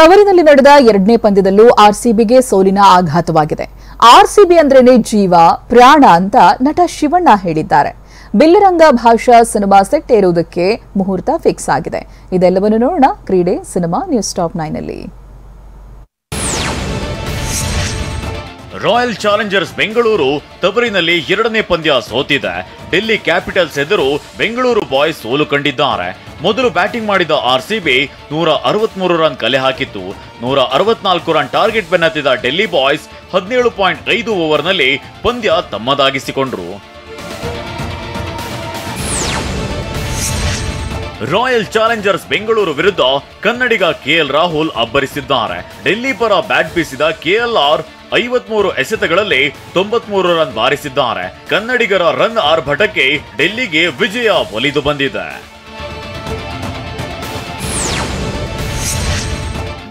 ತವರಿನಲ್ಲಿ ನಡೆದ ಎರಡನೇ ಪಂದ್ಯದಲ್ಲೂ ಆರ್ಸಿಬಿಗೆ ಸೋಲಿನ ಆಘಾತವಾಗಿದೆ. ಆರ್ಸಿಬಿ ಅಂದ್ರೇನೆ ಜೀವ ಪ್ರಾಣ ಅಂತ ನಟ ಶಿವಣ್ಣ ಹೇಳಿದ್ದಾರೆ. ಬಿಲ್ಲರಂಗ ಭಾಷಾ ಸಿನಿಮಾ ಸೆಟ್ ಏರುವುದಕ್ಕೆ ಮುಹೂರ್ತ ಫಿಕ್ಸ್ ಆಗಿದೆ. ಇದೆಲ್ಲವನ್ನು ನೋಡೋಣ ಕ್ರೀಡೆ ಸಿನಿಮಾ ನ್ಯೂಸ್ ಟಾಪ್ 9 ನಲ್ಲಿ. ರಾಯಲ್ ಚಾಲೆಂಜರ್ಸ್ ಬೆಂಗಳೂರು ತವರಿನಲ್ಲಿ ಎರಡನೇ ಪಂದ್ಯ ಸೋತಿದೆ. ಡೆಲ್ಲಿ ಕ್ಯಾಪಿಟಲ್ಸ್ ಎದುರು ಬೆಂಗಳೂರು ಬಾಯ್ಸ್ ಸೋಲು ಕಂಡಿದ್ದಾರೆ. ಮೊದಲು ಬ್ಯಾಟಿಂಗ್ ಮಾಡಿದ ಆರ್ಸಿಬಿ 163 ರನ್ ಕಲೆ ಹಾಕಿತ್ತು. 164 ರನ್ ಟಾರ್ಗೆಟ್ ಬೆನ್ನತ್ತಿದ ಡೆಲ್ಲಿ ಬಾಯ್ಸ್ 17.5 ಓವರ್ನಲ್ಲಿ ಪಂದ್ಯ ತಮ್ಮದಾಗಿಸಿಕೊಂಡ್ರು. ರಾಯಲ್ ಚಾಲೆಂಜರ್ಸ್ ಬೆಂಗಳೂರು ವಿರುದ್ಧ ಕನ್ನಡಿಗ ಕೆಎಲ್ ರಾಹುಲ್ ಅಬ್ಬರಿಸಿದ್ದಾರೆ. ಡೆಲ್ಲಿ ಪರ ಬ್ಯಾಟ್ ಬೀಸಿದ ಕೆಎಲ್ಆರ್ 53 ಎಸೆತಗಳಲ್ಲಿ 93 ರನ್ ಬಾರಿಸಿದ್ದಾರೆ. ಕನ್ನಡಿಗರ ರನ್ ಆರ್ಭಟಕ್ಕೆ ಡೆಲ್ಲಿಗೆ ವಿಜಯ ಒಲಿದು ಬಂದಿದೆ.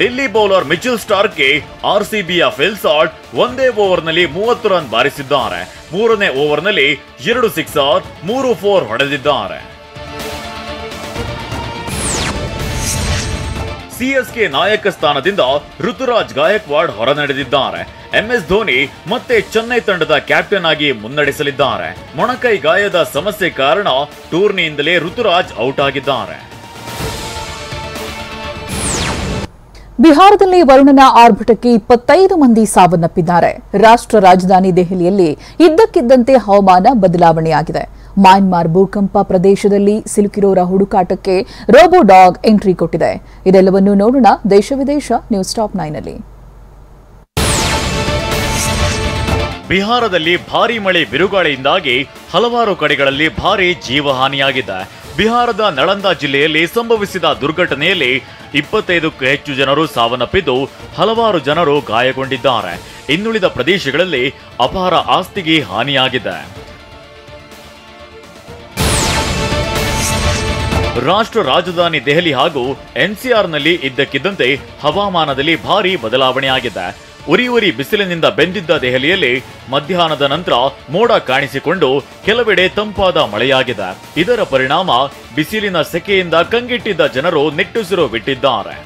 ಡೆಲ್ಲಿ ಬೌಲರ್ ಮಿಚೆಲ್ ಸ್ಟಾರ್ಕ್ಗೆ ಆರ್ಸಿಬಿಯ ಫೆಲ್ಸಾಲ್ಟ್ ಒಂದೇ ಓವರ್ನಲ್ಲಿ 30 ರನ್ ಬಾರಿಸಿದ್ದಾರೆ. ಮೂರನೇ ಓವರ್ನಲ್ಲಿ 2 ಸಿಕ್ಸರ್ 3 4 ಹೊಡೆದಿದ್ದಾರೆ. ಸಿಎಸ್ಕೆ ನಾಯಕ ಸ್ಥಾನದಿಂದ ಋತುರಾಜ್ ಗಾಯಕ್ವಾಡ್ ಹೊರನಡೆದಿದ್ದಾರೆ. ಎಂಎಸ್ ಧೋನಿ ಮತ್ತೆ ಚೆನ್ನೈ ತಂಡದ ಕ್ಯಾಪ್ಟನ್ ಆಗಿ ಮುನ್ನಡೆಸಲಿದ್ದಾರೆ. ಮೊಣಕೈ ಗಾಯದ ಸಮಸ್ಯೆ ಕಾರಣ ಟೂರ್ನಿಯಿಂದಲೇ ಋತುರಾಜ್ ಔಟ್ ಆಗಿದ್ದಾರೆ. ಬಿಹಾರದಲ್ಲಿ ವರುಣನ ಆರ್ಭಟಕ್ಕೆ 25 ಮಂದಿ ಸಾವನ್ನಪ್ಪಿದ್ದಾರೆ. ರಾಷ್ಟ್ರ ರಾಜಧಾನಿ ದೆಹಲಿಯಲ್ಲಿ ಇದ್ದಕ್ಕಿದ್ದಂತೆ ಹವಾಮಾನ ಬದಲಾವಣೆಯಾಗಿದೆ. ಮ್ಯಾನ್ಮಾರ್ ಭೂಕಂಪ ಪ್ರದೇಶದಲ್ಲಿ ಸಿಲುಕಿರೋರ ಹುಡುಕಾಟಕ್ಕೆ ರೋಬೋ ಡಾಗ್ ಎಂಟ್ರಿ ಕೊಟ್ಟಿದೆ. ಇದೆಲ್ಲವನ್ನು ನೋಡೋಣ ದೇಶ ವಿದೇಶ ನ್ಯೂಸ್ ಟಾಪ್ 9 ನಲ್ಲಿ. ಬಿಹಾರದಲ್ಲಿ ಭಾರೀ ಮಳೆ ಬಿರುಗಾಳಿಯಿಂದಾಗಿ ಹಲವಾರು ಕಡೆಗಳಲ್ಲಿ ಭಾರೀ ಜೀವಹಾನಿಯಾಗಿದೆ. ಬಿಹಾರದ ನಳಂದಾ ಜಿಲ್ಲೆಯಲ್ಲಿ ಸಂಭವಿಸಿದ ದುರ್ಘಟನೆಯಲ್ಲಿ 25ಕ್ಕೂ ಹೆಚ್ಚು ಜನರು ಸಾವನ್ನಪ್ಪಿದ್ದು ಹಲವಾರು ಜನರು ಗಾಯಗೊಂಡಿದ್ದಾರೆ. ಇನ್ನುಳಿದ ಪ್ರದೇಶಗಳಲ್ಲಿ ಅಪಾರ ಆಸ್ತಿಗೆ ಹಾನಿಯಾಗಿದೆ. ರಾಷ್ಟ್ರ ರಾಜಧಾನಿ ದೆಹಲಿ ಹಾಗೂ ಎನ್ಸಿಆರ್ನಲ್ಲಿ ಇದ್ದಕ್ಕಿದ್ದಂತೆ ಹವಾಮಾನದಲ್ಲಿ ಭಾರೀ ಬದಲಾವಣೆಯಾಗಿದೆ. ಉರಿ ಬಿಸಿಲಿನಿಂದ ಬೆಂದಿದ್ದ ದೆಹಲಿಯಲ್ಲಿ ಮಧ್ಯಾಹ್ನದ ನಂತರ ಮೋಡ ಕಾಣಿಸಿಕೊಂಡು ಕೆಲವೆಡೆ ತಂಪಾದ ಮಳೆಯಾಗಿದೆ. ಇದರ ಪರಿಣಾಮ ಬಿಸಿಲಿನ ಸೆಕೆಯಿಂದ ಕಂಗೆಟ್ಟಿದ್ದ ಜನರು ನಿಟ್ಟುಸಿರು ಬಿಟ್ಟಿದ್ದಾರೆ.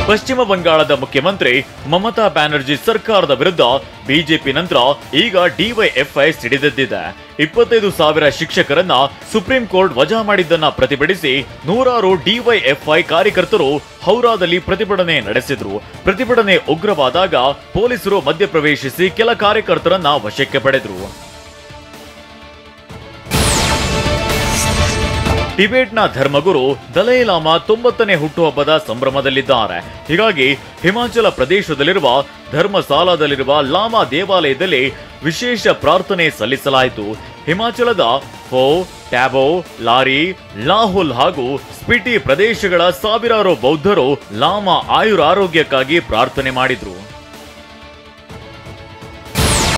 ಪಶ್ಚಿಮ ಬಂಗಾಳದ ಮುಖ್ಯಮಂತ್ರಿ ಮಮತಾ ಬ್ಯಾನರ್ಜಿ ಸರ್ಕಾರದ ವಿರುದ್ಧ ಬಿಜೆಪಿ ನಂತರ ಈಗ ಡಿವೈಎಫ್ಐ ಸಿಡಿದೆದ್ದಿದೆ. 25,000 ಶಿಕ್ಷಕರನ್ನ ಸುಪ್ರೀಂ ಕೋರ್ಟ್ ವಜಾ ಮಾಡಿದ್ದನ್ನ ಪ್ರತಿಭಟಿಸಿ ನೂರಾರು ಡಿವೈಎಫ್ಐ ಕಾರ್ಯಕರ್ತರು ಹೌರಾದಲ್ಲಿ ಪ್ರತಿಭಟನೆ ನಡೆಸಿದ್ರು. ಪ್ರತಿಭಟನೆ ಉಗ್ರವಾದಾಗ ಪೊಲೀಸರು ಮಧ್ಯಪ್ರವೇಶಿಸಿ ಕೆಲ ಕಾರ್ಯಕರ್ತರನ್ನ ವಶಕ್ಕೆ ಪಡೆದ್ರು. ಟಿಬೆಟ್ನ ಧರ್ಮಗುರು ದಲೈ ಲಾಮಾ 90ನೇ ಹುಟ್ಟುಹಬ್ಬದ ಸಂಭ್ರಮದಲ್ಲಿದ್ದಾರೆ. ಹೀಗಾಗಿ ಹಿಮಾಚಲ ಪ್ರದೇಶದಲ್ಲಿರುವ ಧರ್ಮಸಾಲಾದಲ್ಲಿರುವ ಲಾಮಾ ದೇವಾಲಯದಲ್ಲಿ ವಿಶೇಷ ಪ್ರಾರ್ಥನೆ ಸಲ್ಲಿಸಲಾಯಿತು. ಹಿಮಾಚಲದ ಫೋ, ಟ್ಯಾಬೋ, ಲಾರಿ, ಲಾಹುಲ್ ಹಾಗೂ ಸ್ಪಿಟಿ ಪ್ರದೇಶಗಳ ಸಾವಿರಾರು ಬೌದ್ಧರು ಲಾಮಾ ಆಯುರಾರೋಗ್ಯಕ್ಕಾಗಿ ಪ್ರಾರ್ಥನೆ ಮಾಡಿದ್ರು.